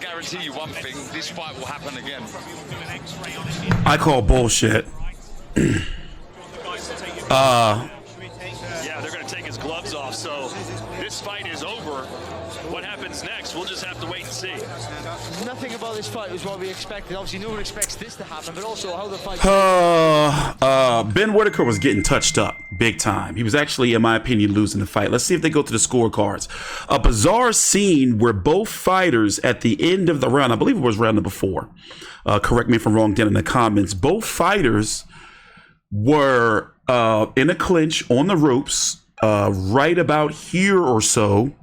guarantee you one thing, this fight will happen again. I call bullshit. Yeah, they're going to take his gloves off, so this fight is over. What happens next, we'll just have to wait and see. Nothing about this fight was what we expected. Obviously, no one expects this to happen, but also how the fight... Ben Whittaker was getting touched up big time. He was actually, in my opinion, losing the fight. Let's see if they go to the scorecards. A bizarre scene where both fighters at the end of the round, I believe it was round number 4. Correct me if I'm wrong down in the comments. Both fighters were in a clinch on the ropes right about here or so,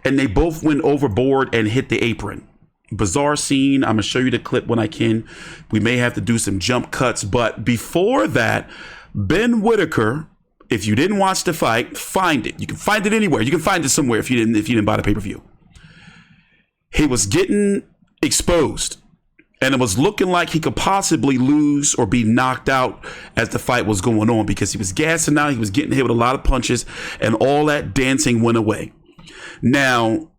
and they both went overboard and hit the apron. Bizarre scene. I'm gonna show you the clip when I can. We may have to do some jump cuts, but before that, Ben Whittaker, if you didn't watch the fight, find it. You can find it anywhere. You can find it somewhere if you didn't buy the pay-per-view. He was getting exposed, and it was looking like he could possibly lose or be knocked out as the fight was going on, because he was gassing out. He was getting hit with a lot of punches, and all that dancing went away. Now,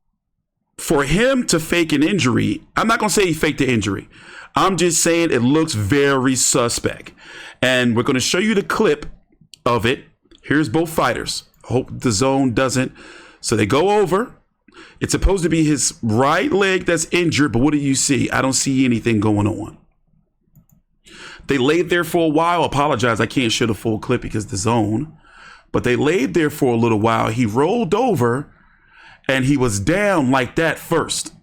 for him to fake an injury, I'm not going to say he faked the injury. I'm just saying it looks very suspect. And we're going to show you the clip of it. Here's both fighters. Hope the zone doesn't. So they go over. It's supposed to be his right leg that's injured, but what do you see? I don't see anything going on. They laid there for a while. Apologize, I can't show the full clip because the zone. But they laid there for a little while. He rolled over, and he was down like that first.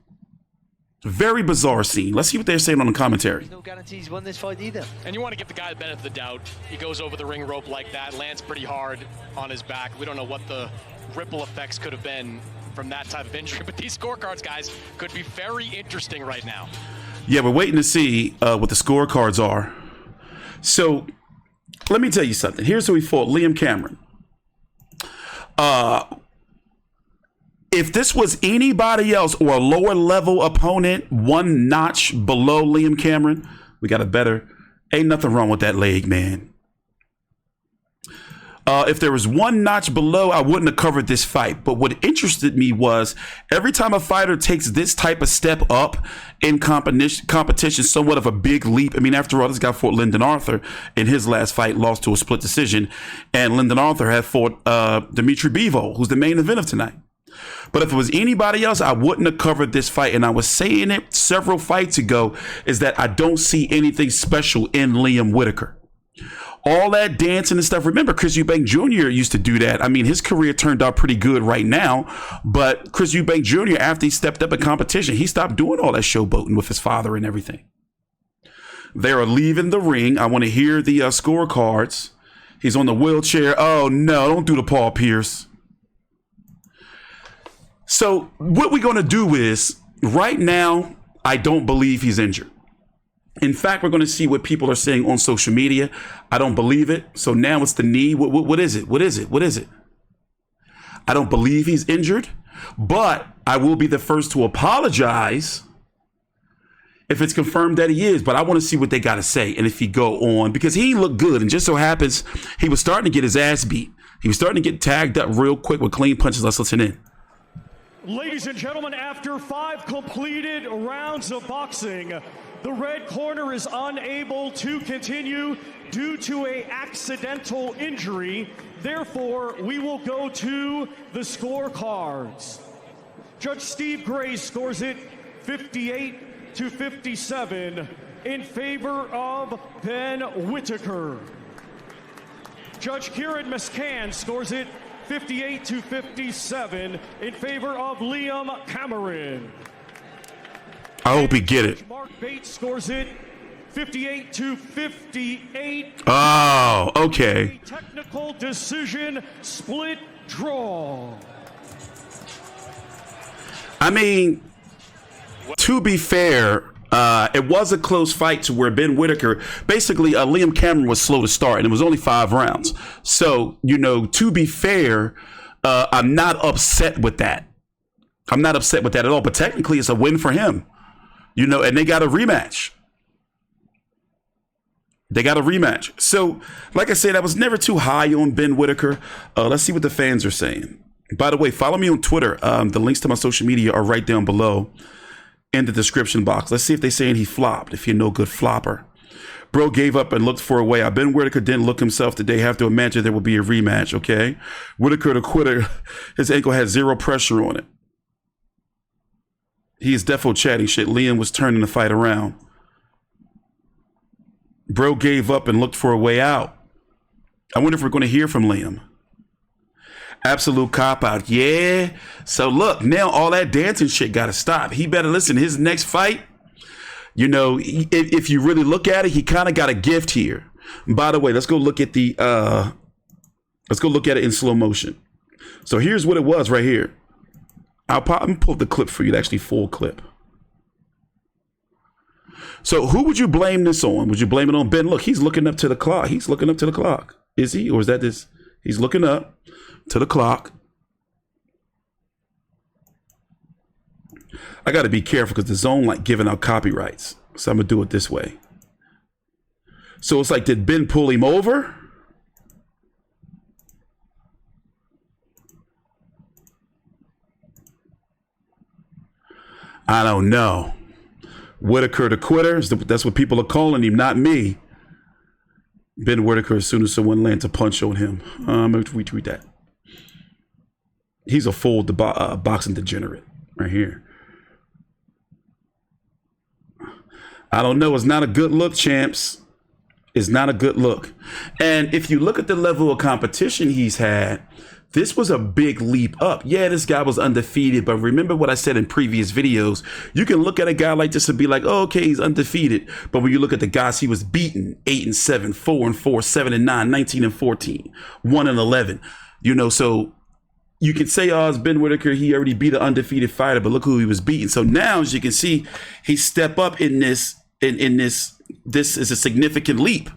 Very bizarre scene. Let's see what they're saying on the commentary. No guarantees he won this fight either. And you want to give the guy the benefit of the doubt. He goes over the ring rope like that, lands pretty hard on his back. We don't know what the ripple effects could have been from that type of injury, but these scorecards, guys, could be very interesting right now. Yeah, we're waiting to see what the scorecards are. So let me tell you something. Here's who he fought: Liam Cameron. If this was anybody else or a lower level opponent, one notch below Liam Cameron, we got a better. Ain't nothing wrong with that leg, man. If there was one notch below, I wouldn't have covered this fight. But what interested me was every time a fighter takes this type of step up in competition, somewhat of a big leap. I mean, after all, this guy fought Lyndon Arthur in his last fight, lost to a split decision. And Lyndon Arthur had fought Dmitry Bivol, who's the main event of tonight. But if it was anybody else, I wouldn't have covered this fight. And I was saying it several fights ago, is that I don't see anything special in Liam Whittaker. All that dancing and stuff. Remember, Chris Eubank Jr. used to do that. I mean, his career turned out pretty good right now. But Chris Eubank Jr., after he stepped up in competition, he stopped doing all that showboating with his father and everything. They are leaving the ring. I want to hear the scorecards. He's on the wheelchair. Oh, no, don't do the Paul Pierce. So what we're going to do is, right now, I don't believe he's injured. In fact, we're going to see what people are saying on social media. I don't believe it. So now it's the knee. What is it? What is it? What is it? I don't believe he's injured, but I will be the first to apologize if it's confirmed that he is. But I want to see what they got to say. And if he go on, because he looked good. And just so happens, he was starting to get his ass beat. He was starting to get tagged up real quick with clean punches. Let's listen in. Ladies and gentlemen, after 5 completed rounds of boxing, the red corner is unable to continue due to an accidental injury. Therefore, we will go to the scorecards. Judge Steve Gray scores it 58-57 in favor of Ben Whittaker. Judge Kieran Mescan scores it 58-57 in favor of Liam Cameron. I hope he get it. Mark Bates scores it 58-58. Oh, okay. Technical decision, split draw. I mean, to be fair, it was a close fight to where Ben Whittaker, basically Liam Cameron was slow to start, and it was only 5 rounds. So, you know, to be fair, I'm not upset with that. I'm not upset with that at all. But technically, it's a win for him. You know, and they got a rematch. They got a rematch. So, like I said, I was never too high on Ben Whittaker. Let's see what the fans are saying. By the way, follow me on Twitter. The links to my social media are right down below. in the description box. Let's see if they're saying he flopped, if you're no good flopper. Bro gave up and looked for a way out. Ben Whittaker didn't look himself today. Have to imagine there will be a rematch, okay? Whittaker the quitter. His ankle had zero pressure on it. He is defo chatting shit. Liam was turning the fight around. Bro gave up and looked for a way out. I wonder if we're going to hear from Liam. Absolute cop-out. Yeah. So look, now all that dancing shit got to stop. He better listen. His next fight, you know, if you really look at it, he kind of got a gift here. And by the way, let's go look at the let's go look at it in slow motion. So here's what it was right here. I'm gonna pull the clip for you, actually full clip. So who would you blame this on? Would you blame it on Ben? Look, he's looking up to the clock. He's looking up to the clock. Is he? Or is that this? He's looking up to the clock. I got to be careful because the zone like giving out copyrights. So I'm going to do it this way. So it's like, did Ben pull him over? I don't know. Whittaker the quitter. That's what people are calling him, not me. Ben Whittaker, as soon as someone lands a punch on him. I'm going to retweet that. He's a full boxing degenerate right here. I don't know. It's not a good look, champs. It's not a good look. And if you look at the level of competition he's had, this was a big leap up. Yeah, this guy was undefeated, but remember what I said in previous videos. You can look at a guy like this and be like, oh, okay, he's undefeated. But when you look at the guys he was beaten, 8-7, 4-4, 7-9, 19-14, 1-11, you know, so you can say, oh, it's Ben Whittaker. He already beat an undefeated fighter, but look who he was beating. So now, as you can see, he step up in this, this is a significant leap.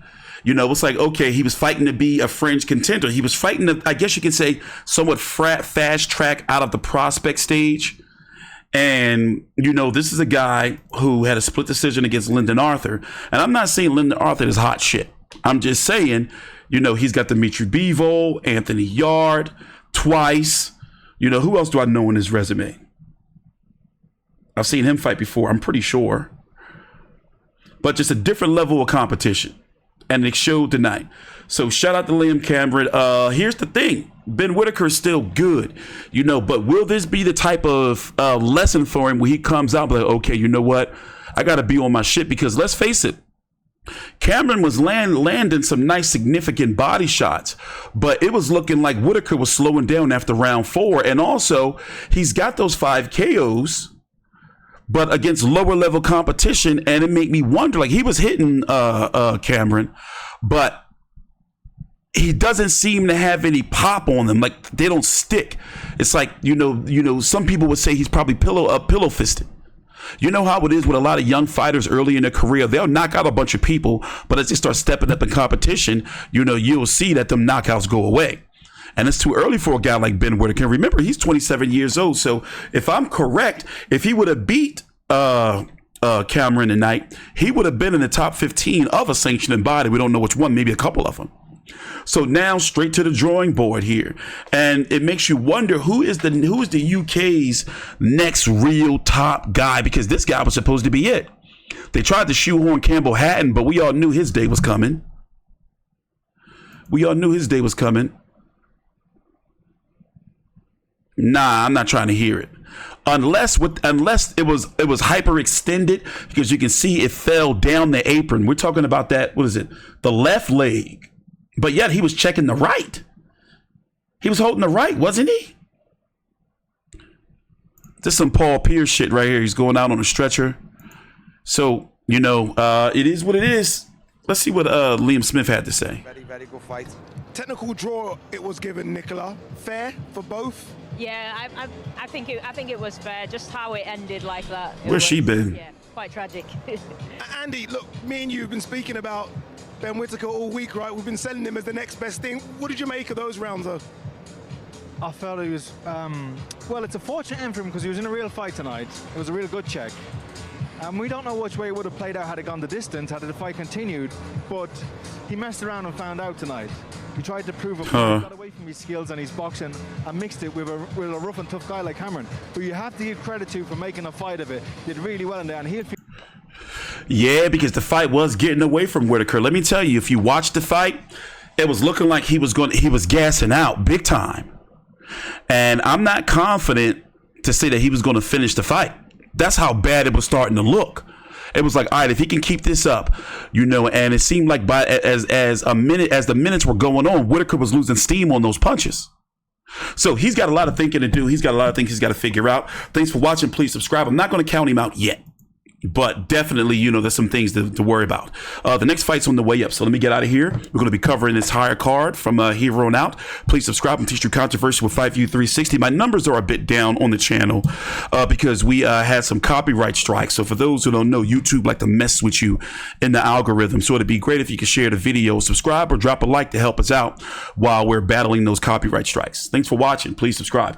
You know, it's like, okay, he was fighting to be a fringe contender. He was fighting to, I guess you can say, somewhat fast track out of the prospect stage. And, you know, this is a guy who had a split decision against Lyndon Arthur. And I'm not saying Lyndon Arthur is hot shit. I'm just saying, you know, he's got Dmitry Bivol, Anthony Yard, twice. You know, who else do I know in his resume? I've seen him fight before, I'm pretty sure. But just a different level of competition. And it showed tonight. So shout out to Liam Cameron. Here's the thing. Ben Whittaker is still good, you know, but will this be the type of lesson for him where he comes out like, okay, you know what? I got to be on my shit, because let's face it, Cameron was landing some nice significant body shots, but it was looking like Whittaker was slowing down after round 4. And also he's got those 5 KOs, but against lower level competition. And it made me wonder, like, he was hitting Cameron, but he doesn't seem to have any pop on them. Like, they don't stick. It's like, you know, some people would say he's probably pillow fisted. You know how it is with a lot of young fighters early in their career. They'll knock out a bunch of people, but as they start stepping up in competition, you know, you'll see that them knockouts go away. And it's too early for a guy like Ben Whittaker. Remember, he's 27 years old. So if I'm correct, if he would have beat Cameron tonight, he would have been in the top 15 of a sanctioning body. We don't know which one, maybe a couple of them. So now straight to the drawing board here. And it makes you wonder, who is the UK's next real top guy? Because this guy was supposed to be it. They tried to shoehorn Campbell Hatton, but we all knew his day was coming. We all knew his day was coming. Nah, I'm not trying to hear it. Unless it was hyperextended, because you can see it fell down the apron. We're talking about that, what is it? The left leg. But yet he was checking the right. He was holding the right, wasn't he? This is some Paul Pierce shit right here. He's going out on a stretcher. So, you know, it is what it is. Let's see what Liam Smith had to say. Very, very good fight. Technical draw it was given, Nicola. Fair for both? Yeah, I think it was fair, just how it ended like that. Where's she been? Yeah, quite tragic. Andy, look, me and you have been speaking about Ben Whittaker all week, right? We've been selling him as the next best thing. What did you make of those rounds, though? I felt he was, well, it's a fortunate end for him because he was in a real fight tonight. It was a real good check. We don't know which way it would have played out had it gone the distance, had the fight continued, but he messed around and found out tonight. He tried to prove it, got away from his skills and his boxing and mixed it with a rough and tough guy like Cameron, who you have to give credit to for making a fight of it. Did really well in there, and he'll feel. Yeah, because the fight was getting away from Whittaker. Let me tell you, if you watched the fight, it was looking like he was gassing out big time. And I'm not confident to say that he was going to finish the fight. That's how bad it was starting to look. It was like, all right, if he can keep this up, you know, and it seemed like as the minutes were going on, Whittaker was losing steam on those punches. So he's got a lot of thinking to do. He's got a lot of things he's got to figure out. Thanks for watching. Please subscribe. I'm not going to count him out yet, but definitely, you know, there's some things to worry about. The next fight's on the way up, so let me get out of here. We're going to be covering this higher card from here on out. Please subscribe. I'm TstreeT Controversy with Fight View 360. My numbers are a bit down on the channel because we had some copyright strikes. So for those who don't know, YouTube like to mess with you in the algorithm. So it'd be great if you could share the video, subscribe, or drop a like to help us out while we're battling those copyright strikes. Thanks for watching. Please subscribe.